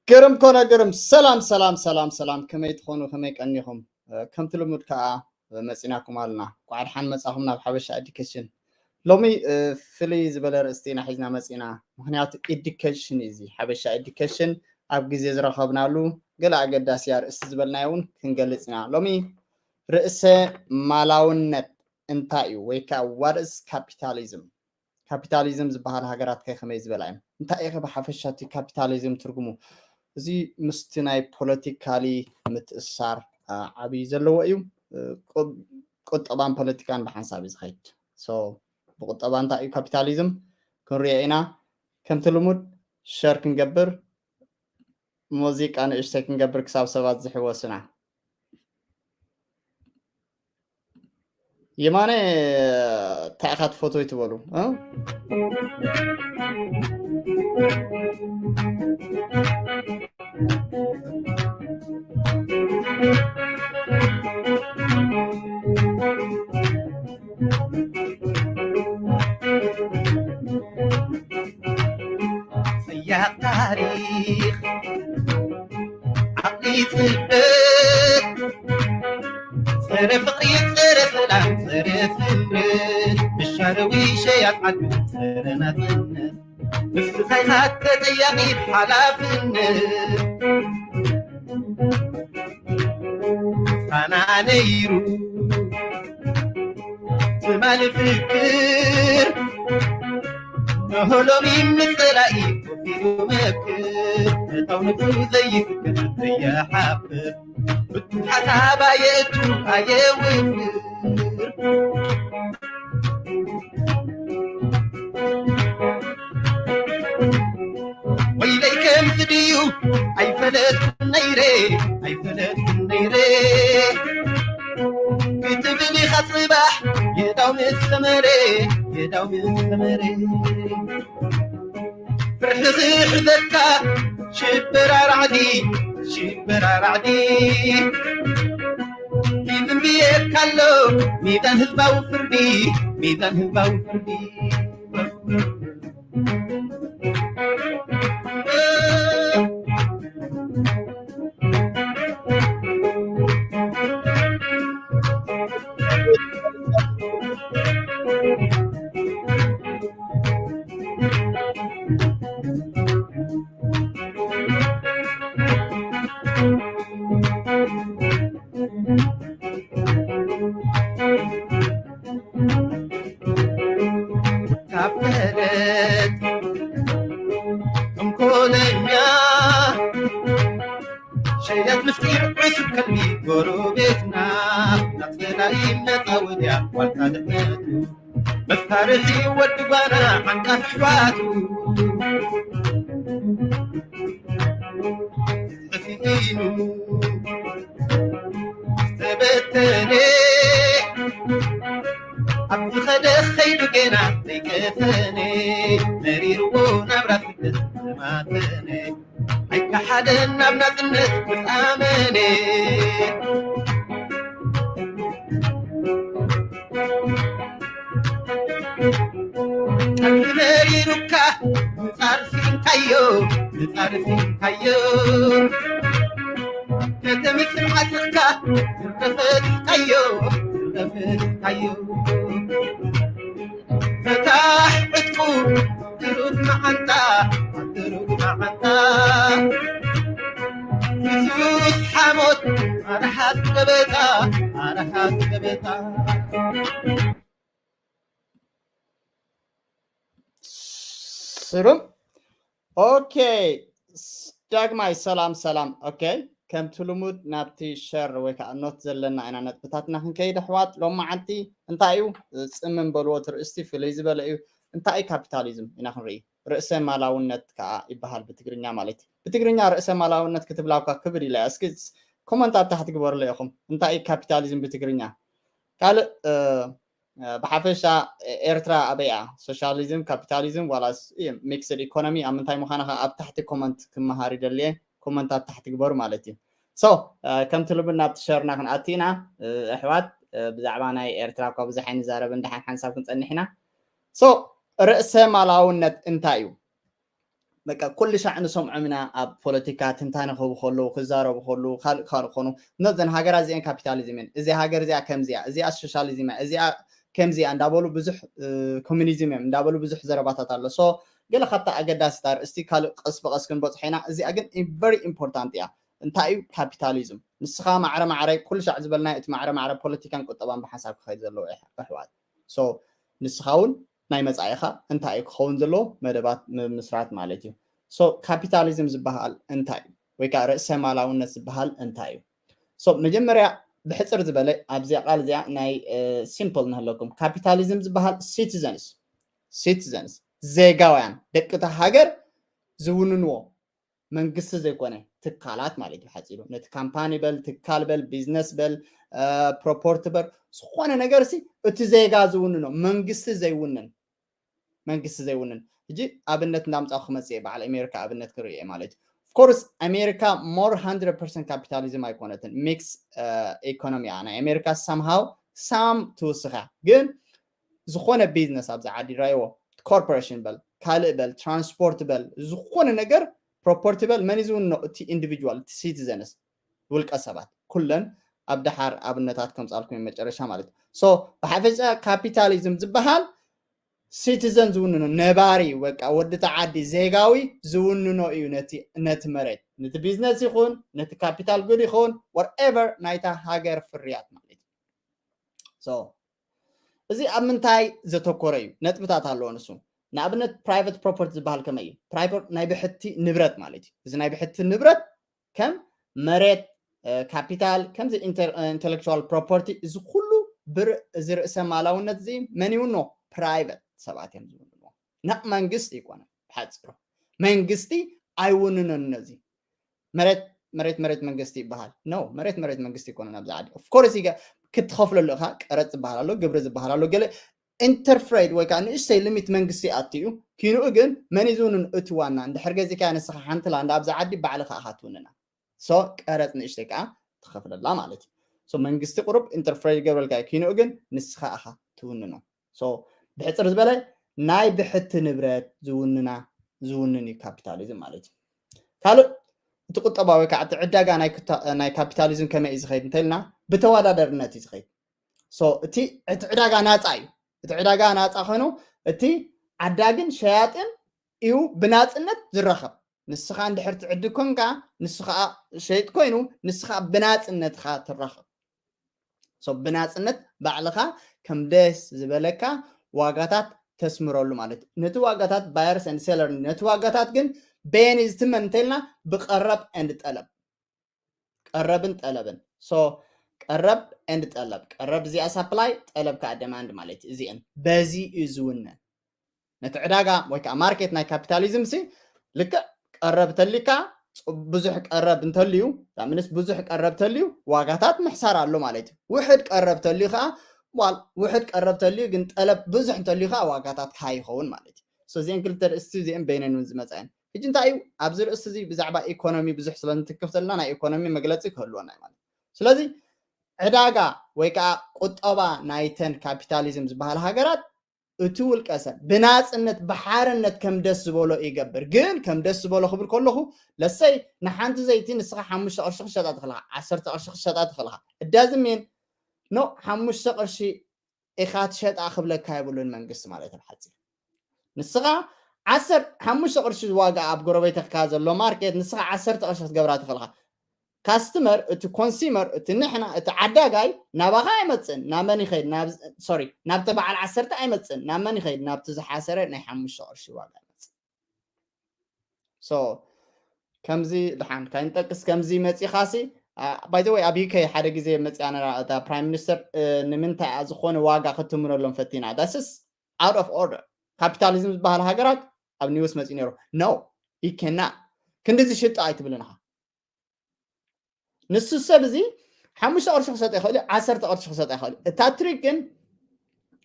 قرم كونا قرم سلام سلام سلام سلام كما يتخونوا كما يقنيهم كم تلمود كا مسيناكم علنا وعد حان مساهمنا بحبشة education لومي فلي زبالر استينا حزنا مسينا مهنيات education إزي حبشة education أب جزء زرخبنا له قل عقد داسيار استزبلنا يون كنقلتنا لومي رئيسة مالاونت انتايو ويكا what is capitalism capitalism زبهار هاجرات كي خميز بلاين انتاي خب حفشة capitalism ترجمو زي مستناي بوليتيكالي متأثر عبي زلوا أيوم قد طبعا بوليتيكان بحساب زخيت بقد طبعا تاعي كابيتاليزم كن ريعنا كم تلمود شارك نجبر موزيك أنا إشتاك نجبر كساب سبات زحي وسنا يماني تأخذ فوتو يتولو سياق تاريخ عقلي تلبت صرف قريب صرف العم صرف الرد بالشروي شيء عدو صرنا فنن مثل خيخات تضيقي بحلاف النر أنا نيرو تمال فكر نهلو مين مثلائي وفيدو مكر تونكو زي فكر زي حافر حساب آياتو آية وفر ويليكم تديو أي فلت النيري أي فلت النيري كتبني خصبح يداوم السمري يداوم السمري فرحي حذكا شبر رعدي شبر رعدي ميدان بيك كالو ميدان هزبا وفردي ميدان هزبا وفردي كبرت مكولنيا شيئات مفتير عسب كلمي قروبتنا نقصنا إيمة وديا والكادمتو بفارسي ودبانا عن أحواتو تفينو تبتني عبد الخدخ خير جنا ليكفني مريرو نبرة تسمعتني هيك حدا نبرة الناس بتأمني مريرو كا مصارفين كيو مصارفين كيو كتمت معتقة ترتفت كيو ترتفت كيو فتح بتكون ترد معنا ترد معنا يسوس حمود أرحت قبتا أرحت قبتا سرم اوكي داغماي سلام سلام اوكي كم تلمود نابتي شر ويكا نوت زلنا انا نتبتاتنا كنكيد حوات لو معتي انتايو صمم بلوتر استي في ليزبلايو انتاي كابيتاليزم انا خري رئيس مالاونت كا يبحال بتግርኛ مالتي بتግርኛ رئيس مالاونت كتبلاوكا كبري لا اسكي كومنتات تحت ግبر ليكم انتاي كابيتاليزم بتግርኛ قال بحفشة إيرترا أبيع سوشياليزم كابيتاليزم ولا ميكسد إيكونومي أم تاي مخانها أب تحت كومنت كم هاري دليه كومنتات تحت كبر مالتي كم تلبنا بتشارنا كن أتينا إحوات بزعبانا إيرترا كوبزحين زارب ندحن حنساب كنت أنحنا رأس مالاونت انتايو بقى كل شيء نسمع منا أب بوليتيكات انتان خو بخلو خزارو بخلو خال خونو نزن هاجر زين كابيتاليزم إذا هاجر زي كم زي إذا السوشياليزم إذا كم زي عند دابلو بزح كوميونيزم عند دابلو بزح زربات الله so قال خطأ أجد ستار استيكال قص بقص كن بس حين إذا أجد very important يا انتاي كابيتاليزم نسخة معرة كل شيء عزبلنا معرة بوليتيكان كنت طبعا بحسب خير زلو أحوال so نسخون ናይ መጻኢኻ እንታይ ክኸውን ዘሎ መደባት ምስራት ማለት እዩ ሶ ካፒታሊዝም ዝበሃል እንታይ ወይ ከዓ ርእሰ ማላውነት ዝበሃል እንታይ እዩ ሶ መጀመርያ ብሕፅር ዝበለ ኣብዚ ቃል እዚኣ ናይ ሲምፕል ንህለኩም ካፒታሊዝም ዝበሃል ሲቲዘንስ ዜጋውያን ደቅታ ሃገር ዝውንንዎ መንግስቲ ዘይኮነ ትካላት ማለት እዩ ሓፂሩ ነቲ ካምፓኒ በል ትካል በል ቢዝነስ በል ፕሮፖርት በል ዝኾነ ነገር ሲ እቲ ዜጋ ዝውንኖ መንግስቲ ዘይውንን እጂ ኣብነት እንዳምፃው ክመፅእ በዓል ኣሜሪካ ኣብነት ክርኢ ማለት እዩ ኮርስ ኣሜሪካ ሞር 100% ካፒታሊዝም ኣይኮነትን ሚክስ ኢኮኖሚ ናይ ኣሜሪካ somehow ሳም ትውስኻ ግን ዝኾነ ቢዝነስ ኣብዚ ዓዲ ራይዎ ኮርፖሬሽን በል ካልእ በል ትራንስፖርት በል ዝኾነ ነገር ፕሮፐርቲ በል መን ዝውንኖ እቲ ኢንዲቪጁዋል እቲ ሲቲዘንስ ውልቀ ሰባት ኩለን ኣብ ድሓር ኣብነታት ከምፃልኩም መጨረሻ ማለት እዩ ሶ ብሓፈሻ ካፒታሊዝም ዝበሃል ሲቲዘን ዝውንኖ ነባሪ ወቃ ወዲ ተዓዲ ዜጋዊ ዝውንኖ እዩ ነቲ መሬት ነቲ ቢዝነስ ይኹን ነቲ ካፒታል ጉድ ይኹን whatever ናይታ ሃገር ፍርያት ማለት እዩ ሶ እዚ ኣብ ምንታይ ዘተኮረ እዩ ነጥብታት ኣለዎ ንሱ ንኣብነት ፕራይቬት ፕሮፐርቲ ዝበሃል ከመይ እዩ ፕራይቬት ናይ ብሕቲ ንብረት ማለት እዩ እዚ ናይ ብሕቲ ንብረት ከም መሬት ካፒታል ከምዚ ኢንተሌክቹዋል ፕሮፐርቲ እዚ ኩሉ እዚ ርእሰ ማላውነት እዚ መን ይውኖ ፕራይቬት ሰባት እዮም ዝውንንዎ ናብ መንግስቲ ይኮነ ብሓፂሩ መንግስቲ ኣይውንኖን ነዚ መሬት መንግስቲ ይበሃል ኖ መሬት መንግስቲ ይኮነ ናብዚ ዓዲ ኦፍኮርስ ክትኸፍለሉ ኢኻ ቀረፅ ዝበሃል ኣሎ ግብሪ ዝበሃል ኣሎ ገለ ኢንተርፍሬድ ወይ ከዓ ንእሽተይ ሊሚት መንግስቲ ኣትዩ ኪንኡ ግን መን ዝውንን እቲ ዋና እንድሕር ገዚካ ንስኻ ሓንቲ ላንዳ ኣብዚ ዓዲ ባዕልኻ ኢኻ ትውንና ሶ ቀረፅ ንእሽተይ ከዓ ትኸፍለላ ማለት እዩ ሶ መንግስቲ ቁሩብ ኢንተርፍሬድ ገብረልካ ኪንኡ ግን ንስኻ ኢኻ ትውንኖ ሶ ብሕፅር ዝበለ ናይ ብሕቲ ንብረት ዝውንን እዩ ካፒታሊዝም ማለት እዩ ካልእ እቲ ቁጠባ ወይ ከዓ እቲ ዕዳጋ ናይ ካፒታሊዝም ከመይ እዩ ዝኸይድ እንተኢልና ብተወዳደርነት እዩ ዝኸይድ ሶ እቲ ዕዳጋ ናፃ እዩ እቲ ዕዳጋ ናፃ ኮይኑ እቲ ዓዳግን ሸያጥን እዩ ብናፅነት ዝረኸብ ንስኻ እንድሕር ትዕድግ ኮንካ ንስኻ ሸይጥ ኮይኑ ንስኻ ብናፅነትካ ትረኸብ ሶ ብናፅነት ባዕልኻ ከም ደስ ዝበለካ ዋጋታት ተስምረሉ ማለት እዩ ነቲ ዋጋታት ባየርስ ኤንድ ሴለር ነቲ ዋጋታት ግን በየን ዝትመን እንተኢልና ብቀረብ ኤንድ ጠለብ ቀረብን ጠለብን ሶ ቀረብ ኤንድ ጠለብ ቀረብ እዚኣ ሳፕላይ ጠለብ ከዓ ደማንድ ማለት እዩ እዚአን በዚ እዩ ዝውነን ነቲ ዕዳጋ ወይ ከዓ ማርኬት ናይ ካፒታሊዝም ሲ ልክዕ ቀረብ ተሊካ ብዙሕ ቀረብ እንተልዩ ምንስ ብዙሕ ቀረብ ተልዩ ዋጋታት ምሕሳር ኣሎ ማለት እዩ ውሕድ ቀረብ ተልዩ ከዓ ውሕድ ቀረብ ተልዩ ግን ጠለብ ብዙሕ እንተልዩ ከዓ ዋጋታት ከዓ ይኸውን ማለት እዩ ሶ እዚአን ክልተ ርእስቲ እዚአን በይነን እውን ዝመፅአን ሕጂ እንታይ እዩ ኣብዚ ርእስቲ እዚ ብዛዕባ ኢኮኖሚ ብዙሕ ስለንትክፍ ዘለና ናይ ኢኮኖሚ መግለፂ ክህልወና እዩ ማለት ስለዚ ዕዳጋ ወይ ከዓ ቁጠባ ናይተን ካፒታሊዝም ዝበሃል ሃገራት እቲ ውልቀ ሰብ ብናፅነት ብሓርነት ከም ደስ ዝበሎ ይገብር ግን ከም ደስ ዝበሎ ክብል ከለኹ ለሰይ ንሓንቲ ዘይቲ ንስኻ 5 ቅርሺ ክሸጣ ትኽእልኻ 10 ቅርሺ ክሸጣ ትኽእልኻ እዳዝሜን ኖ 5 ቅርሺ ኢኻ ትሸጣ ክብለካ የብሉን መንግስቲ ማለት እዩ ብሓፂር ንስኻ 5 ቅርሺ ዋጋ ኣብ ጎረቤትካ ዘሎ ማርኬት ንስኻ 10 ቅርሺ ክትገብራ ትኽእልኻ ካስተመር እቲ ኮንሱመር እቲ ንሕና እቲ ዓዳጋይ ናባኻ ኣይመፅን ናብ መን ይኸይድ ናብ ተበዓል 10 ኣይመፅን ናብ መን ይኸይድ ናብቲ ዝሓሰረ ናይ 5 ቅርሺ ዋጋ ይመፅእ ሶ ከምዚ ድሓን ካይንጠቅስ ከምዚ መፂኻሲ ባይ ዘ ወይ ኣብ ዩኬ ሓደ ግዜ መፅያ ነራ እታ ፕራይም ሚኒስተር ንምንታይ ዝኾነ ዋጋ ክትምረሎም ፈቲና ዳስስ out of order ካፒታሊዝም ዝበሃል ሃገራት ኣብ ኒውስ መፂ ነይሩ ኖ you cannot ክንዲ ዝሽጣ ኣይትብልንኻ ንሱ ሰብ እዚ 5 ቅርሺ ክሰጥ ይኽእል 10 ቅርሺ ክሰጥ ይኽእል እታ ትሪክ ግን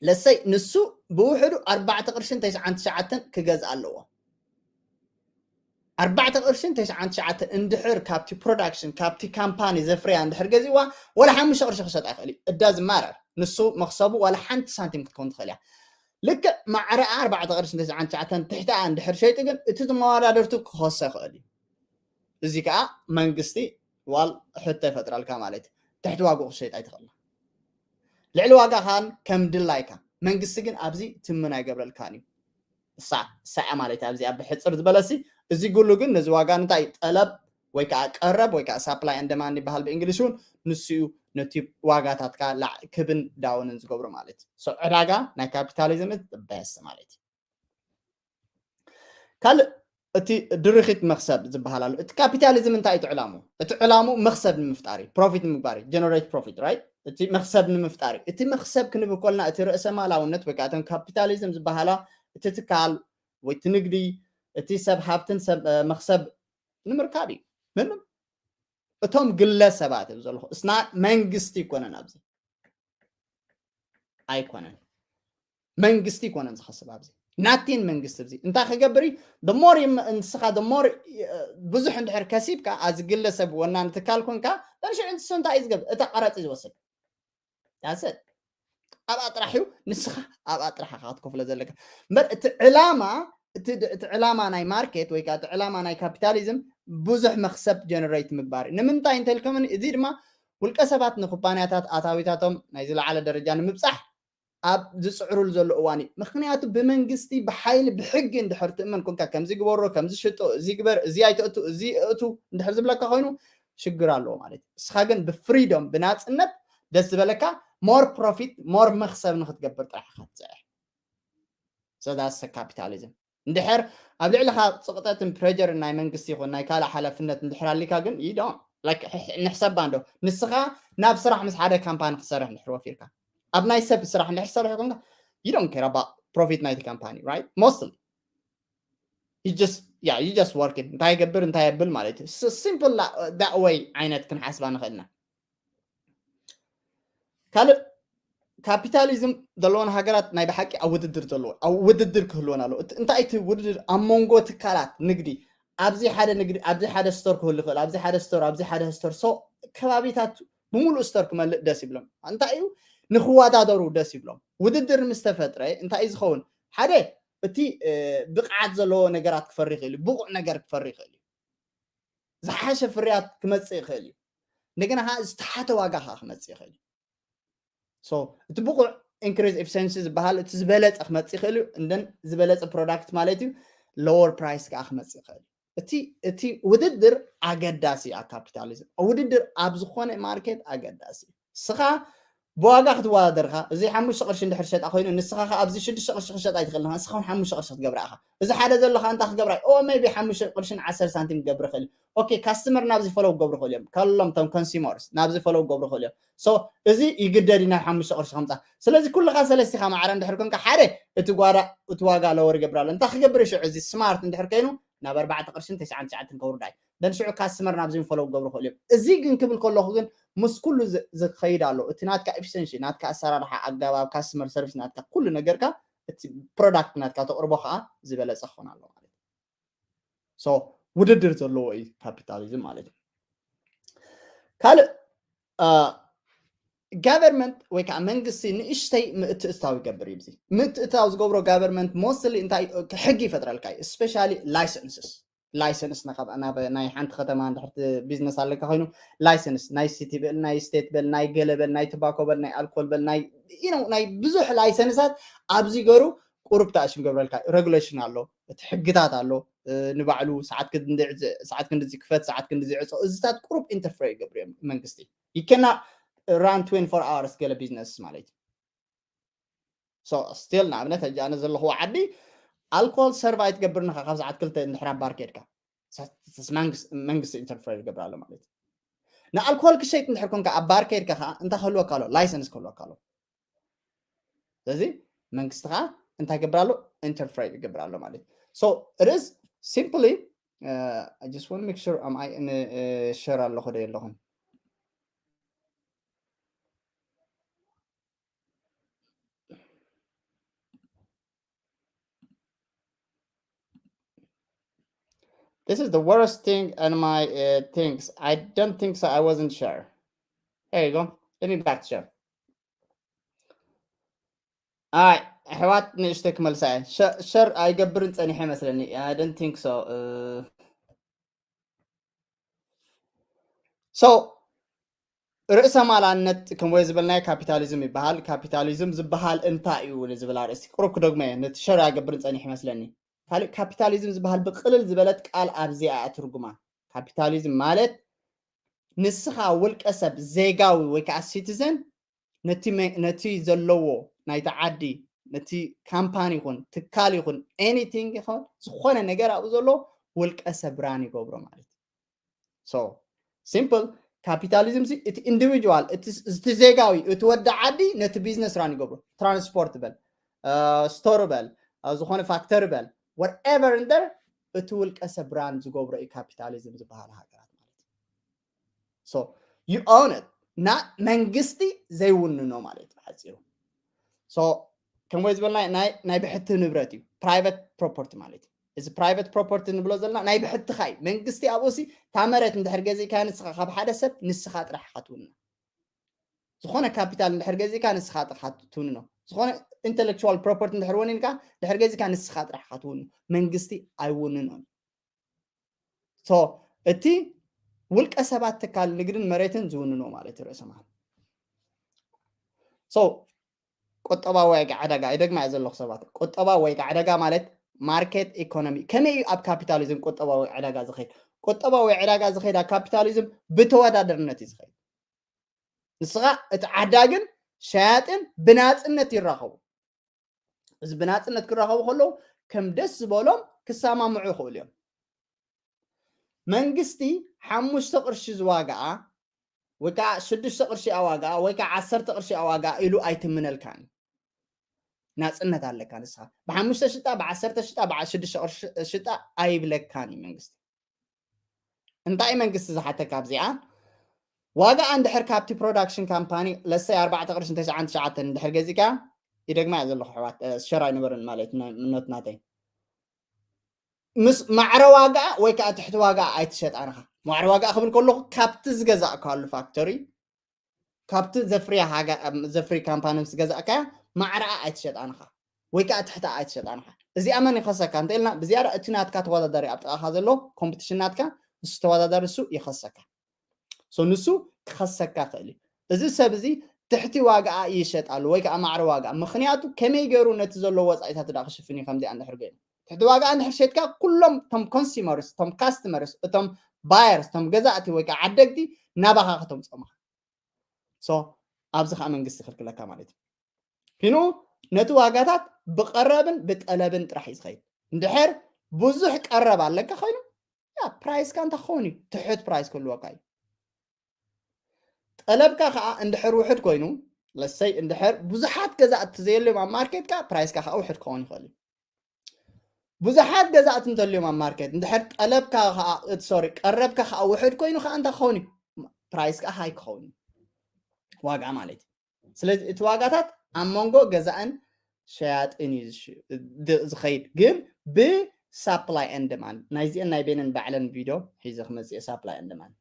ለሰይ ንሱ ብውሕዱ 4 ቅርሽን 99 ክገዝእ ኣለዎ 4 ቅርሽን 99 እንድሕር ካብቲ ፕሮዳክሽን ካብቲ ካምፓኒ ዘፍርያ እንድሕር ገዚእዋ ወላ 5 ቅርሺ ክሰጥ ይኽእል እዳዝ ማረር ንሱ መክሰቡ ወላ ሓንቲ ሳንቲም ክትከውን ትኽእል እያ لك مع 4 قرش انت عن شعتن تحت عند حرشيت جن اتتموادرتو كخصه خالي እዚ ከዓ መንግስቲ ዋል ሕተ ይፈጥራልካ ማለት ትሕቲ ዋግኡ ክሸይጥ ኣይትኽእልና ልዕሊ ዋጋ ኻን ከም ድላይካ መንግስቲ ግን ኣብዚ ትምን ኣይገብረልካን እዩ ሳዕ ማለት ኣብዚ ኣብ ሕፅር ዝበለሲ እዚ ጉሉ ግን ነዚ ዋጋ እንታይ ጠለብ ወይ ከዓ ቀረብ ወይ ከዓ ሳፕላይ ኤንድ ዲማንድ ይበሃል ብእንግሊሽ እውን ንስኡ ነቲ ዋጋታትካ ክብን ዳውንን ዝገብሩ ማለት እዩ ዕዳጋ ናይ ካፒታሊዝም በስ ማለት እዩ ካልእ እቲ ድርኺት መክሰብ ዝበሃል ኣሎ እቲ ካፒታሊዝም እንታይ እቲ ዕላሙ እቲ ዕላሙ መክሰብ ንምፍጣር እዩ ፕሮፊት ንምግባር እዩ ጀነሬት ፕሮፊት ራይት እቲ መክሰብ ንምፍጣር እዩ እቲ መክሰብ ክንብል ከለና እቲ ርእሰ ማላውነት ወይ ከዓ እቶም ካፒታሊዝም ዝበሃላ እቲ ትካል ወይ እቲ ንግዲ እቲ ሰብ ሃብትን ሰብ መክሰብ ንምርካብ እዩ ምንም እቶም ግለሰባት እዩ ዘለኹ እስና መንግስቲ ይኮነን ኣብዚ ኣይኮነን መንግስቲ ይኮነን ዝኸስብ ኣብዚ ናቴን መንግስቲ ኣብዚ እንታይ ክገብር እዩ ደሞር እንስኻ ደሞር ብዙሕ እንድሕር ከሲብካ ኣዚ ግለሰብ ወናን ትካል ኮንካ ንሽዕ እንስሱ እንታይ እዩ ዝገብር እታ ቀረፂ ዝወስድ ዳሰት ኣብኣ ጥራሕ እዩ ንስኻ ኣብኣ ጥራሕ ክትከፍሎ ዘለካ እምበር እቲ ዕላማ ናይ ማርኬት ወይ ከዓ እቲ ዕላማ ናይ ካፒታሊዝም ብዙሕ መክሰብ ጀነሬት ምግባር እዩ ንምንታይ እንተልከምን እዚ ድማ ውልቀ ሰባት ንኩባንያታት ኣታዊታቶም ናይ ዝለዓለ ደረጃ ንምብፃሕ ኣብ ዝፅዕሩሉ ዘሎ እዋን እዩ ምክንያቱ ብመንግስቲ ብሓይሊ ብሕጊ እንድሕር ትእመን ኮንካ ከምዚ ግበሮ ከምዚ ሽጦ እዚ ግበር እዚ ኣይተእቱ እዚ እቱ እንድሕር ዝብለካ ኮይኑ ሽግር ኣለዎ ማለት እዩ እስኻ ግን ብፍሪዶም ብናፅነት ደስ ዝበለካ ሞር ፕሮፊት ሞር መክሰብ ንክትገብር ጥራሕ ኢኻ ትፅዕር ሰዳሰ ካፒታሊዝም እንድሕር ኣብ ልዕሊኻ ፅቕጠትን ፕሬጀርን ናይ መንግስቲ ይኹን ናይ ካልእ ሓላፍነት እንድሕር ኣሊካ ግን ይዶን ንሕሰባ እንዶ ንስኻ ናብ ስራሕ ምስ ሓደ ካምፓኒ ክሰርሕ እንድሕር ወፊርካ ኣብ ናይ ሰብ ስራሕ እንድሕር ሰርሕ ኮንካ you don't care about profit ናይቲ ካምፓኒ right mostly you just working እንታይ ይገብር እንታይ የብል ማለት እዩ simple that way ዓይነት ክንሓስባ ንኽእልና ካልእ ካፒታሊዝም ዘለዎን ሃገራት ናይ ብሓቂ ኣብ ውድድር ዘለዎ ኣብ ውድድር ክህልወን ኣለዎ እንታይ እቲ ውድድር ኣብ መንጎ ትካላት ንግዲ ኣብዚ ሓደ ንግዲ ኣብዚ ሓደ ስቶር ክህሉ ይኽእል ኣብዚ ሓደ ስቶር ኣብዚ ሓደ ስቶር ሶ ከባቢታት ብምሉእ ስቶር ክመልእ ደስ ይብሎም እንታይ እዩ ንኽወዳደሩ ደስ ይብሎም ውድድር ምስ ተፈጥረ እንታይ እዩ ዝኸውን ሓደ እቲ ብቕዓት ዘለዎ ነገራት ክፈሪ ይኽእል እዩ ብቑዕ ነገር ክፈሪ ይኽእል እዩ ዝሓሸ ፍርያት ክመፅእ ይኽእል እዩ እንደገና ከዓ ዝተሓተ ዋጋ ከዓ ክመፅእ ይኽእል እዩ ሶ እቲ ብቑዕ ኢንክሪዝ ኤፊሽንሲ ዝበሃል እቲ ዝበለፀ ክመፅእ ይኽእል እዩ እንደን ዝበለፀ ፕሮዳክት ማለት እዩ ሎወር ፕራይስ ከዓ ክመፅእ ይኽእል እዩ እቲ ውድድር ኣገዳሲ እዩ ኣብ ካፒታሊዝም ውድድር ኣብ ዝኾነ ማርኬት ኣገዳሲ እዩ ስኻ ብዋጋ ክትወዳደርካ እዚ 5 ቅርሺ እንድሕር ሸጣ ኮይኑ ንስኻ ኣብዚ 6 ቅርሺ ክሸጣ ኣይትኽእልካ ንስኻ 5 ቅርሺ ክትገብራ ኢኻ እዚ ሓደ ዘለካ እንታይ ክገብራ ሜቢ 5 ቅርሽን 10 ሳንቲም ክገብር ይኽእል ኦኬ ካስተመር ናብዚ ፈሎው ክገብሩ ይኽእሉ እዮም ካሎም ቶም ኮንሱመርስ ናብዚ ፈሎው ክገብሩ ይኽእሉ እዮም ሶ እዚ ይግደድ ናብ 5 ቅርሺ ከምፃ ስለዚ ኩልኻ ሰለስቲኻ ማዕረ እንድሕር ኮንካ ሓደ እቲ ዋጋ ለወር ይገብር ኣሎ እንታይ ክገብር ሽዑ እዚ ስማርት እንድሕር ኮይኑ ናብ 4 ቅርሽን 99 ከውርዳ እዩ ደን ሽዑ ካስተመር ናብዚ ፈሎው ክገብሩ ይኽእሉ እዮም እዚ ግን ክብል ከለኹ ግን ምስ ኩሉ ዝኸይድ ኣሎ እቲ ናትካ ኤፊሽንሲ ናትካ ኣሰራርሓ ኣገባብ ካስተመር ሰርቪስ ናትካ ኩሉ ነገርካ እቲ ፕሮዳክት ናትካ ተቕርቦ ከዓ ዝበለፀ ክኾን ኣሎ ማለት እዩ ሶ ውድድር ዘለዎ እዩ ካፒታሊዝም ማለት እዩ ካልእ ጋቨርንመንት ወይ ከዓ መንግስቲ ንእሽተይ ምእትእታው ይገብር እዩ እዚ ምእትእታው ዝገብሮ ጋቨርንመንት ሞስትሊ እንታይ ሕጊ ይፈጥረልካ እዩ ስፔሻሊ ላይሰንስ ናይ ሓንቲ ከተማ እንድሕርቲ ቢዝነስ ኣለካ ኮይኑ ላይሰንስ ናይ ሲቲ ብል ናይ ስቴት ብል ናይ ገለ ብል ናይ ትባኮ ብል ናይ ኣልኮል ብል ናይ ብዙሕ ላይሰንሳት ኣብዚ ገይሩ ቁሩብ ተኣሽም ገብረልካ ሬጉሌሽን ኣሎ እቲ ሕግታት ኣሎ ንባዕሉ ሰዓት ክንድዚ ክፈት ሰዓት ክንድዚ ዕፆ እዚታት ቁሩብ ኢንተርፌር ይገብር እዮም መንግስቲ ይከና ራን 24 hours ገለ ቢዝነስ ማለት እዩ ሶ ስቲል ንኣብነት ሕጂ ኣነ ዘለኹ ዓዲ ኣልኮል ሰርቫይ ትገብር ንኻ ካብ ሰዓት 2 እንድሕር ባር ከድካ መንግስቲ ኢንተርፌር ይገብር ኣሎ ማለት እዩ ንኣልኮል ክሸይጥ እንድሕር ኮንካ ኣብ ባር ከድካ ከዓ እንታይ ክህልወካ ኣሎ ላይሰንስ ክህልወካ ኣሎ ስለዚ መንግስቲ ከዓ እንታይ ይገብር ኣሎ ኢንተርፌር ይገብር ኣሎ ማለት እዩ ሶ it is simply I just want to make sure am I in share ኣለኹ ዶ የለኹም This is the worst thing in my things. I don't think so. I wasn't sure. There you go. Let me back share. All right. حوات نشتك ملساي شر ايقبرن صنيحه مثلني I don't think so so رئيس مالانت كم ويزبلنا كابيتاليزم يبحال كابيتاليزم زبحال انتا يقول زبلا رئيسي قروك دوغمي نت شر ايقبرن صنيحه مثلني قال كابيتاليزم زبحال بقلل زبلت قال ابزي اترجما كابيتاليزم مالت نسخه ولقسب زيغاوي ويكا سيتيزن نتي زلوو ناي تعدي نتي كامباني يكون تكال يكون anything يكون زخونه ነገር አብ ዘሎ ولقسب ብራን ይገብሮ ማለት so simple capitalism it individual it is زيغاوي it ወደ ዓዲ ነቲ ቢዝነስ ራን ይገብሮ ትራንስፖርት በል ስቶር በል ዝኮነ ፋክተሪ በል whatever in there it ولقسب ብራን ዝገብሮ capitalism ዝበሃል ሃገራት ማለት so you own it not መንግስቲ ዘይውንኖ ማለት ሓፂሩ so كم ويزبلنا ناي بحث نبرتي private property ማለት is private property ንብሎ ዘለና ናይ ብሕቲ ኻይ መንግስቲ ኣብኦሲ ታመረት እንድሕር ገዚካ ንስኻ ካብ ሓደ ሰብ ንስኻ ጥራሕ ኻትውና ዝኾነ ካፒታል እንድሕር ገዚካ ንስኻ ጥራሕ ኻትውና ዝኾነ intellectual property እንድሕር ወኒንካ እንድሕር ገዚካ ንስኻ ጥራሕ ኻትውና መንግስቲ ኣይውንኖን so እቲ ውልቀ ሰባት ትካል ንግድን መሬትን ዝውንኖ ማለት ርእሰማ so ቁጠባዊ ዓደጋ ይደግማ ዘለኹ ሰባት ቁጠባዊ ዓደጋ ማለት ማርኬት ኢኮኖሚ ከመይ ኣብ ካፒታሊዝም ቁጠባዊ ዓደጋ ዝኸይድ ቁጠባዊ ዓደጋ ዝኸይድ ካፒታሊዝም ብተወዳደርነት ይዝኸይድ ንስኻ እቲ ዓዳግን ሸያጥን ብናጽነት ይራኸቡ እዚ ብናጽነት ክራኸቡ ከለው ከም ደስ ዝበሎም ክሳማምዑ ይኽእሉ እዮም መንግስቲ 5 ቅርሺ ዝዋጋኣ ወይ ከዓ 6 ቅርሺ ኣዋጋኣ ወይ ከዓ 10 ቅርሺ ኣዋጋኣ ኢሉ ኣይትምነልካን ናጽነት ኣለካ ንስኻ ብ5 ሽጣ ብ10 ሽጣ ብ6 ሽጣ ኣይብለካን መንግስቲ እንታይ መንግስቲ ዝሓተካ ኣብዚኣ ዋጋ እንድሕር ካብቲ ፕሮዳክሽን ካምፓኒ ለሰይ 4 ቅርሺ 99 እንድሕር ገዚካ ይደግማ ዘለኹ ሕዋት ሸራይ ነበርን ማለት ምኖት ናተይ ምስ ማዕረ ዋጋ ወይ ከዓ ትሕቲ ዋጋ ኣይትሸጣንኻ ማዕረ ዋጋ ክብል ከለኹ ካብቲ ዝገዛእካሉ ፋክተሪ ካብቲ ዘፍሪ ካምፓኒ ምስ ገዛእካ ማዕረ ኣይትሸጣንኻ ወይ ከዓ ትሕቲ ኣይትሸጣንኻ እዚኣ መን ይኸሰካ እንተኢልና ብዝያዳ እቲ ናትካ ተወዳዳሪ ኣብ ጥቓኻ ዘሎ ኮምፒቲሽን ናትካ ንሱ ተወዳዳሪ እሱ ይኸሰካ so ንሱ ክኸሰካ ክእል እዚ ሰብ እዚ ትሕቲ ዋጋ ይሸጣሉ ወይ ከዓ ማዕረ ዋጋ ምክንያቱ ከመይ ገይሩ ነቲ ዘሎ ወፃኢታት ዳ ክሽፍን እዩ ከምዚ እንድሕር ገይሩ ትሕቲ ዋጋ እንድሕር ሸጥካ ኩሎም ቶም ኮንሱመርስ ቶም ካስተመርስ እቶም ባየርስ ቶም ገዛእቲ ወይ ከዓ ዓደግቲ ናባኻ ከተምፅኦምካ so ኣብዚ ከዓ መንግስቲ ይኽልክለካ ማለት እዩ ፊኑ ነቲ ዋጋታት ብቀረብን ብጠለብን ጥራሕ ይዝኸይድ እንድሕር ብዙሕ ቀረብ ኣለካ ኮይኑ ያ ፕራይስካ እንታይ ክኸውን እዩ ትሕት ፕራይስ ክህልወካ እዩ ጠለብካ ከዓ እንድሕር ውሕድ ኮይኑ ለሰይ እንድሕር ብዙሓት ገዛእቲ ዘየልዮም ኣብ ማርኬትካ ፕራይስካ ከዓ ውሕድ ክኸውን ይኽእል እዩ ብዙሓት ገዛእቲ እንተልዮም ኣብ ማርኬት እንድሕር ጠለብካ ከዓ ሶሪ ቀረብካ ከዓ ውሕድ ኮይኑ ከዓ እንታይ ክኸውን እዩ ፕራይስካ ሃይ ክኸውን እዩ ዋጋ ማለት እዩ ስለዚ እቲ ዋጋታት ኣብ መንጎ ገዛእን ሸያጥን እዩ ዝኸይድ ግን ብሳፕላይ ኤንድ ዲማንድ ናይዚአን ናይ ቤንን ባዕለን ቪድዮ ሒዘ ክመፅእ ሳፕላይ ኤንድ ዲማንድ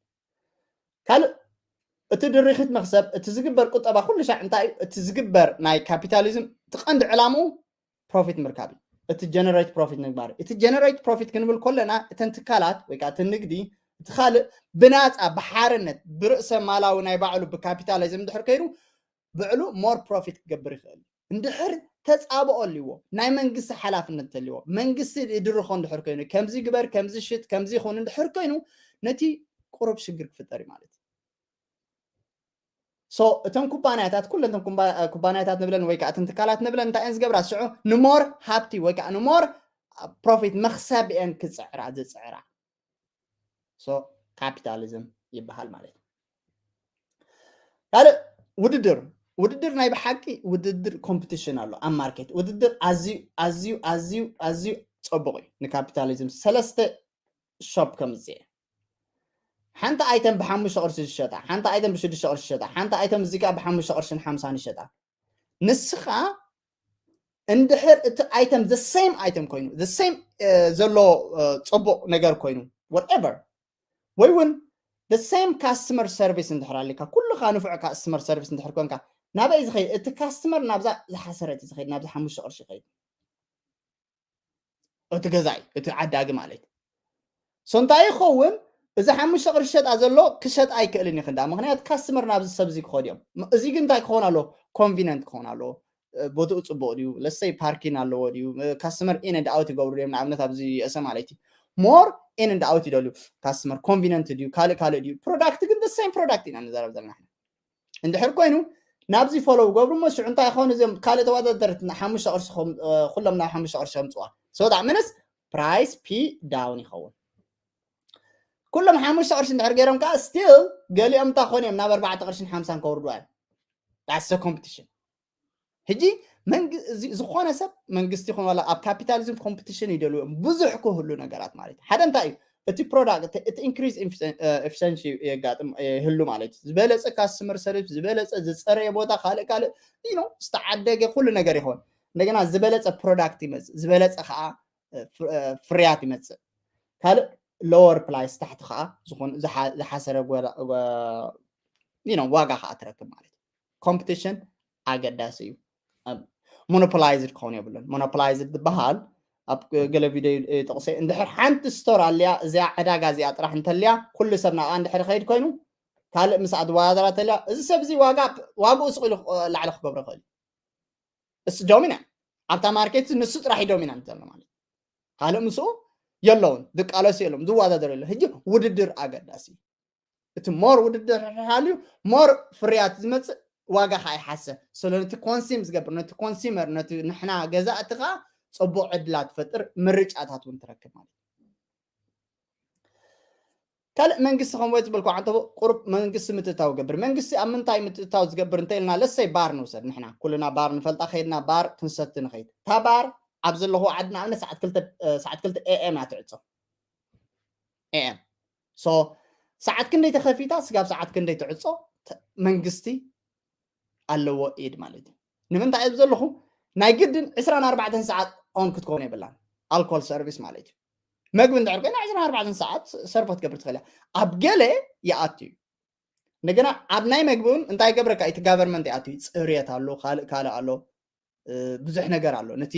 ካልእ እቲ ድርኺት መክሰብ እቲ ዝግበር ቁጠባ ኩሉ ሻዕ እንታይ እዩ እቲ ዝግበር ናይ ካፒታሊዝም እቲ ቀንዲ ዕላምኡ ፕሮፊት ምርካብ እዩ እቲ ጀነሬት ፕሮፊት ምግባር እቲ ጀነሬት ፕሮፊት ክንብል ከለና እተን ትካላት ወይ ከዓ እቲ ንግዲ እቲ ካልእ ብናፃ ብሓርነት ብርእሰ ማላዊ ናይ ባዕሉ ብካፒታሊዝም እንድሕር ከይዱ ብዕሉ ሞር ፕሮፊት ክገብር ይኽእል እንድሕር ተፃብኦ ኣለዎ ናይ መንግስቲ ሓላፍነት ተልዎ መንግስቲ ይድርኾ እንድሕር ኮይኑ ከምዚ ግበር ከምዚ ሽጥ ከምዚ ይኹን እንድሕር ኮይኑ ነቲ ቁሩብ ሽግር ክፍጠር እዩ ማለት so እተን ኩባንያታት ኩለን ኩባንያታት ንብለን ወይ ከዓ እተን ትካላት ንብለን እንታይ እየን ዝገብራ ስዑ ንሞር ሃብቲ ወይ ከዓ ንሞር ፕሮፊት መክሰብ እየን ክፅዕራ ዝፅዕራ so ካፒታሊዝም ይበሃል ማለት እዩ ካልእ ውድድር ናይ ብሓቂ ውድድር ኮምፒቲሽን ኣሎ ኣብ ማርኬት ውድድር ኣዝዩ ፀቡቕ እዩ ንካፒታሊዝም ሰለስተ ሾፕ ከምዝየ ሓንቲ ኣይተም ብ5 ቅርሺ ዝሸጣ ሓንቲ ኣይተም ብ6 ቅርሺ ዝሸጣ ሓንቲ ኣይተም እዚጋ ብ5 ቅርሽን 50 ይሸጣ ንስኻ እንድሕር እቲ ኣይተም the same item ኮይኑ the same ዘሎ ፀቡቕ ነገር ኮይኑ whatever ወይ እውን the same customer service እንድሕር ኣለካ ኩልኻ ንፉዕ customer service እንድሕር ኮንካ نابا إذا خيد الكاستمر نابزا زحسرت إذا خيد نابزا حمش قرش خيد أتجزاي أتعدى مالك سنتاي خون إذا حمش قرش شد أزلو كشد أي كلني خندا مخنيات كاستمر نابزا سبزي خوديهم إذا كنت خون على convenient خون على بوتو تصبوديو let's say parking على وديو customer in and out يقولوا نعم نتابزي اسم عليتي more in and out يدلو customer convenient ديو كالي ديو product كن the same product يعني زرب زلنا إحنا عند حركوينو نابزي فولو قبل ما شو أنت يخون زي كالي توادر درت حمش قرش خم خلهم نا حمش قرش خمسوا so that means price P down يخون كلهم حمش قرش نحرقيرهم كا still قالي أم تاخوني أم نابر بعد قرش حمسان كوردوان that's a competition هجي زخونا سب منقستي خون ولا أب كابيتاليزم كومبيتيشن يدلو بزح كهلو نجارات مالتي حدا انتاي اتي برودكت ات انكريز افشنسي يقاتم هلو مالتي زبالص كاستمر سيرفيس زبالص زصري بوتا خالق استعدق كل ነገር ይሆን እንደገና زبالص برودكت يمز زبالص خا فريات يمز ካል lower price تحت خا زخون زحسره ዋጋ خا تركب مالتي competition አገዳስ እዩ monopolized كون يبلون monopolized بحال اب قال فيديو تقصي اندحر حنت ستور عليا زي عداغا زي اطرح انتليا كل سبنا اندحر خيد كوينو قال مسعد وادرات لا از سبزي واغو اسقيل لعل خبر خيل اس دومينانت ابتا ماركت نسو طرح دومينانت زلنا ማለት قال مسو يلون دقالس يلون ذو وادر له هجي وددر اغداسي ات مور وددر حاليو مور فريات زمص واغا خاي حسه سلونت كونسيم زغبر نت كونسيمر نت نحنا غزاتخا صبو عدلات فطر مرጫታት ون تركب ማለት كل منجس خم ويت بالكو عنده قرب منجس متتاو جبر منجس امنتاي متتاو زغبر انتلنا لسي بار نوسد نحنا كلنا بار نفلط خيدنا بار تنست نخيد تا بار ابزلهو عدنا على ساعه كلت اي ام اتعصو اي ام سو ساعه كندي تخفيتا سغاب ساعه كندي تعصو منجستي ኣለዎ ኢድ ማለት እዩ ንምንታይ እዩ ዘለኹ ናይ ግድን 24 ሰዓት ኦን ክትኮን ይብላን ኣልኮል ሰርቪስ ማለት እዩ መግቢ እንድሕር ኮይና 24 ሰዓት ሰርፎ ትገብር ትኽእል ኣብ ገለ ይኣቱ እንደገና ኣብ ናይ መግቢውን እንታይ ገብረካ እቲ ጋቨርንመንት ይኣቱ ፅርየት ኣሎ ካልእ ኣሎ ብዙሕ ነገር ኣሎ ነቲ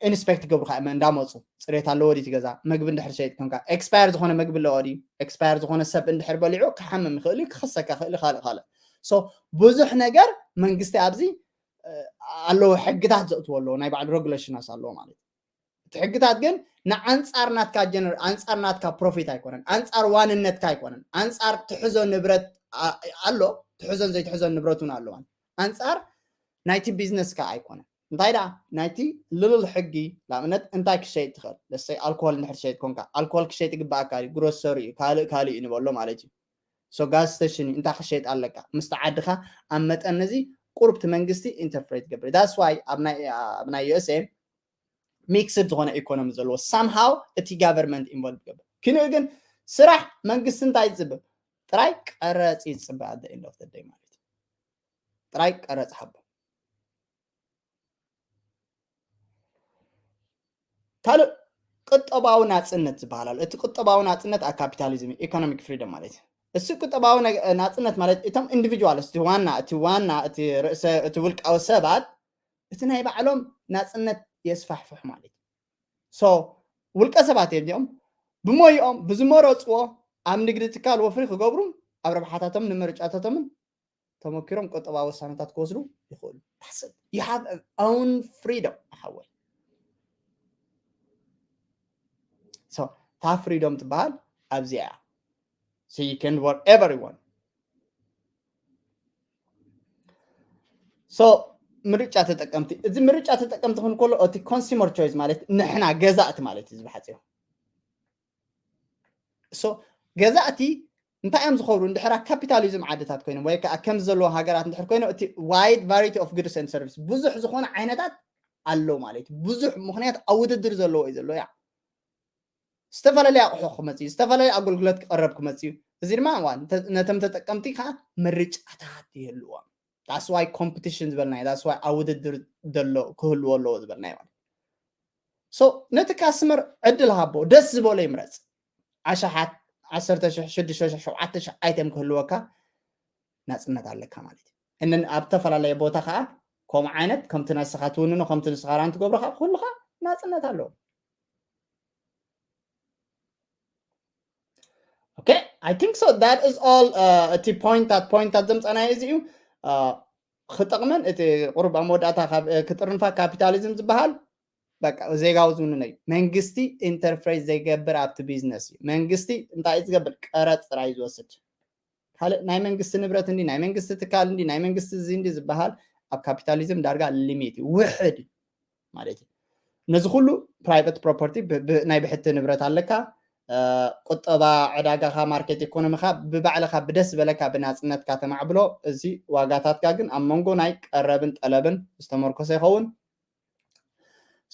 ኢንስፔክት ገብሩካ እንዳመፁ ፅርየት ኣለዎ ዲ ትገዛ መግቢ እንድሕር ሸይጥ ከምካ ኤክስፓየር ዝኾነ መግቢ ኣለዎ ዲ ኤክስፓየር ዝኾነ ሰብ እንድሕር በሊዑ ክሓምም ይኽእል ክኽሰካ ይኽእል ካልእ سو بزح نجار من قستي أبزي الله حقتها زقت والله ناي بعد رجوليشن الله مالك حقتها جن نعنصر نات كجنر عنصر نات كبروفيت هيكونن عنصر وان النت كيكونن عنصر تحزن نبرت الله تحزن زي تحزن نبرتون الله عنصر نايتي بيزنس كايكونن انتايدا نايتي للل حقي لا منت انتاك شيء تخل لسه الكحول نحر شيء كونكا الكحول كشيء تجيب كاري جروسري كالي إني والله مالك سو غاز ستيشن انت خشيت علقا مستعدخه امت انزي قربت منغستي انترفريت قبل that's why ابنا يو اس ام ميكسد زونه ايكونومي زلو somehow اتي government involved قبل كنو ግን ስራሕ መንግስት እንታይ ዝጽብ ጥራይ ቀረጽ ይጽብ at the end of the day ማለት ጥራይ ቀረጽ ሐብ ታለ ቁጠባው ናጽነት ይባላል እቲ ቁጠባው ናጽነት ካፒታሊዝም ኢኮኖሚክ ፍሪደም ማለት እሱ ቁጠባው ናጽነት ማለት እቶም ኢንዲቪጁዋልስ እቲ ዋና እቲ ርእሰ እቲ ውልቃው ሰባት እቲ ናይ ባዕሎም ናጽነት የስፋሕፍሕ ማለት ሶ ውልቀ ሰባት እዮም ብሞይኦም ብዝመረጽዎ ኣብ ንግዲ ትካል ወፍሪ ክገብሩ ኣብ ረብሓታቶም ንምርጫታቶም ተመክሮም ቁጠባዊ ውሳነታት ክወስዱ ይኽእሉ you have own freedom ኣሐወል so ta freedom ትበሃል ኣብዚያ so you can whatever you want so ምርጫ ተጠቀምቲ እዚ ምርጫ ተጠቀምቲ ክን ከሎ እቲ consumer choice ማለት ንሕና ገዛእቲ ማለት እዩ ዝብሓጽዮ so ገዛእቲ እንታይ እዮም ዝኸብሩ እንድሕራ ካፒታሊዝም ዓድታት ኮይኖም ወይ ከዓ ከም ዘለዎ ሃገራት እንድሕር ኮይኖም እቲ wide variety of goods and services ብዙሕ ዝኾነ ዓይነታት ኣለዎ ማለት እዩ ብዙሕ ምክንያት ኣብ ውድድር ዘለዎ እዩ ዘሎ ያ استفلا أخو خمسي استفلا أقول لك قرب خمسي زين ما وان نتم تتكلمتي كا مريج أتاتي اللوا that's why competitions بالناي that's why أود دلو كل والله بالناي وان so نتكاسمر عدل هابو دس بولا يمرز عشرة شد شو عتش ايتم كلوا كا ናጽነት ኣለካ ማለት እዩ እነን ኣብ ተፈላለየ ቦታ ከዓ ከምኡ ዓይነት ከምቲ ናስኻ ትውንኖ ከምቲ ንስኻ ራን ትገብሮ ከዓ ኩሉኻ ናጽነት ኣለዎ Okay, I think so. That is all. At the point that them أنا إزاي خطأ እቲ ቁርብ መወዳእታ ካብ ክጥርንፋ ካፒታሊዝም ዝበሃል በቃ ዜጋው ዝውንነዩ መንግስቲ ኢንተርፕራይዝ ዘይገብር ኣብቲ ቢዝነስ እዩ መንግስቲ እንታይ ዝገብር ቀረጥ ጥራይ ዝወስድ ካልእ ናይ መንግስቲ ንብረት እንዲ ናይ መንግስቲ ትካል እንዲ ናይ መንግስቲ እዚ እንዲ ዝበሃል ኣብ ካፒታሊዝም ዳርጋ ሊሚት ውሕድ ማለት እዩ ነዚ ኩሉ ፕራይቬት ፕሮፐርቲ ናይ ብሕቲ ንብረት ኣለካ ቁጠባ ዕዳጋኻ ማርኬት ኢኮኖሚኻ ብባዕልኻ ብደስ በለካ ብናጽነትካ ተማዕብሎ እዚ ዋጋታትካ ግን ኣብ መንጎ ናይ ቀረብን ጠለብን ዝተመርኮሰ ይኸውን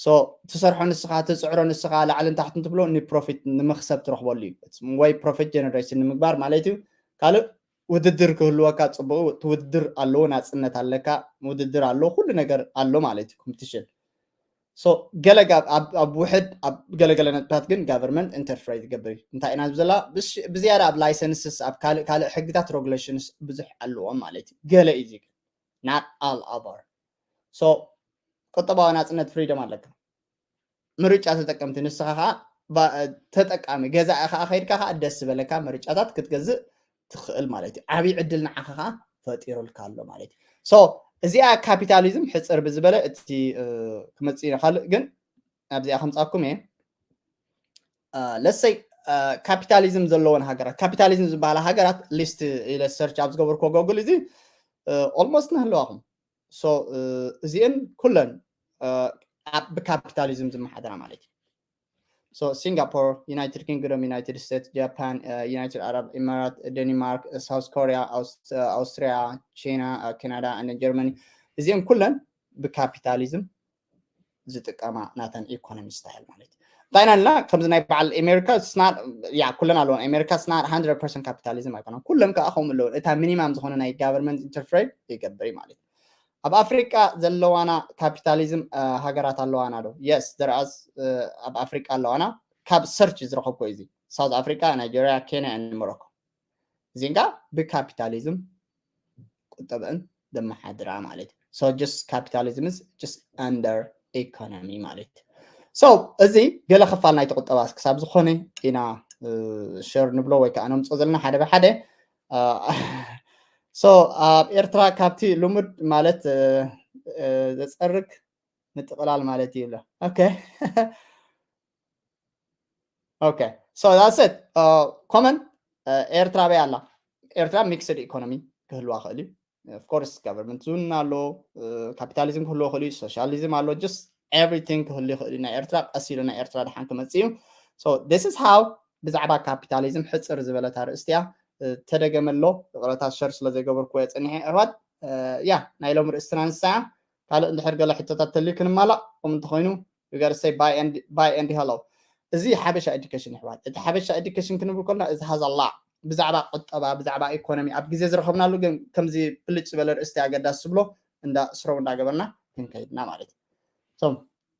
ሶ ትሰርሖ ንስኻ ትፅዕሮ ንስኻ ላዕልን ታሕትን ትብሎ ንፕሮፊት ንምክሰብ ትረኽበሉ እዩ ወይ ፕሮፊት ጀነሬሽን ንምግባር ማለት እዩ ካልእ ውድድር ክህልወካ ፅቡቅ ትውድር ኣለዎ ናጽነት ኣለካ ውድድር ኣለዎ ኩሉ ነገር ኣሎ ማለት እዩ ኮምፒቲሽን ሶ ገለጋ ኣብ ውሕድ ኣብ ገለገለ ነጥብታት ግን ጋቨርንመንት ኢንተርፕራይዝ ይገብር እንታይ ኢና ዝብዘላ ብዝያዳ ኣብ ላይሰንስስ ኣብ ካልእ ሕግታት ሬጉሌሽንስ ብዙሕ ኣለዎም ማለት እዩ ገለ እዩ not all over ሶ ቁጠባዊ ናጽነት ፍሪደም ኣለካ ምርጫ ተጠቀምቲ ንስኻ ከዓ ተጠቃሚ ገዛእኻ ከይድካ ከዓ ደስ ዝበለካ ምርጫታት ክትገዝእ ትኽእል ማለት እዩ ዓብይ ዕድል ንዓኻ ከዓ ፈጢሩልካ ኣሎ ማለት እዩ ሶ እዚኣ ካፒታሊዝም ሕፅር ብዝበለ እቲ ክመጽእ ኢና ካልእ ግን ኣብዚኣ ከምፃኩም እየ ለሰይ ካፒታሊዝም ዘለዎን ሃገራት ካፒታሊዝም ዝበሃላ ሃገራት ሊስት ኢለ ሰርች ኣብ ዝገበርክዎ ጎግል እዚ ኦልሞስት ንህለዋኹም ሶ እዚአን ኩለን ብካፒታሊዝም ዝመሓደራ ማለት እዩ So Singapore, United Kingdom, United States, Japan, United Arab Emirates, Denmark, South Korea, Austria, China, Canada, and Germany. እዚአን ኩለን ብካፒታሊዝም ዝጥቀማ ናተን ኢኮኖሚ ስታይል ማለት እዩ እንታይና ኣለና ከምዚ ናይ በዓል ኣሜሪካ ኩለን ኣለዎን ኣሜሪካ ስናት 100% ካፒታሊዝም ኣይኮነን ኩለን ከዓ ከምኡ ኣለዎን እታ ሚኒማም ዝኾነ ናይ ጋቨርንመንት ኢንተርፕራይዝ ይገብር እዩ ማለት እዩ ኣብ ኣፍሪቃ ዘለዋና ካፒታሊዝም ሃገራት ኣለዋና ዶ የስ ደርኣስ ኣብ ኣፍሪቃ ኣለዋና ካብ ሰርች ዝረኸብኮ እዚ ሳውት ኣፍሪካ ናይጀርያ ኬንያ ሞሮኮ እዚን ከዓ ብካፒታሊዝም ቁጠብአን ዘመሓድራ ማለት እዩ ሶ ጀስት ካፒታሊዝም is just under economy ማለት እዩ ሶ እዚ ገለ ክፋል ናይቲ ቁጠባ ክሳብ ዝኾነ ኢና ሸር ንብሎ ወይ ከዓ ነምፅኦ ዘለና ሓደ ብሓደ ሶ ኣብ ኤርትራ ካብቲ ልሙድ ማለት ዘፀርግ ምጥቕላል ማለት እዩ ኦኬ ኦኬ ሶ that's it ኮመንት ኤርትራ በይ ኣላ ኤርትራ ሚክስድ ኢኮኖሚ ክህልዋ ክእል እዩ of course government ዙን ኣሎ ካፒታሊዝም ክህልዎ ክእል እዩ ሶሻሊዝም ኣሎ just everything ክህሉ ይኽእል ናይ ኤርትራ ቀሲሉ ናይ ኤርትራ ድሓን ክመፅእ እዩ so this is how ብዛዕባ ካፒታሊዝም ሕፅር ዝበለት ኣርእስትያ ተደገመሎ ፍቅረታት ሸር ስለ ዘይገበርክዎ የፀኒሐ እባት ያ ናይ ሎም ርእስትና ንሳያ ካልእ እንድሕር ገለ ሕቶታት ተልዩ ክንማላእ ከምኡ እንተኮይኑ ገርሰይ ባይ ኤንድ ሄሎ እዚ ሓበሻ ኤዱኬሽን ይሕዋል እቲ ሓበሻ ኤዱኬሽን ክንብል ከለና እዚ ሃዝ ኣላ ብዛዕባ ቁጠባ ብዛዕባ ኢኮኖሚ ኣብ ግዜ ዝረኸብናሉ ግን ከምዚ ብልጭ ዝበለ ርእስቲ ኣገዳስ ዝብሎ ስረው እንዳገበርና ክንከይድና ማለት እዩ so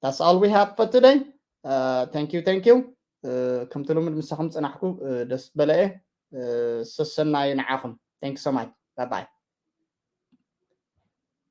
that's all we have for today thank you ከምቲ ልሙድ ምሳኹም ፅናሕኩ ደስ በለየ سسنا ينعاهم thanks so much bye bye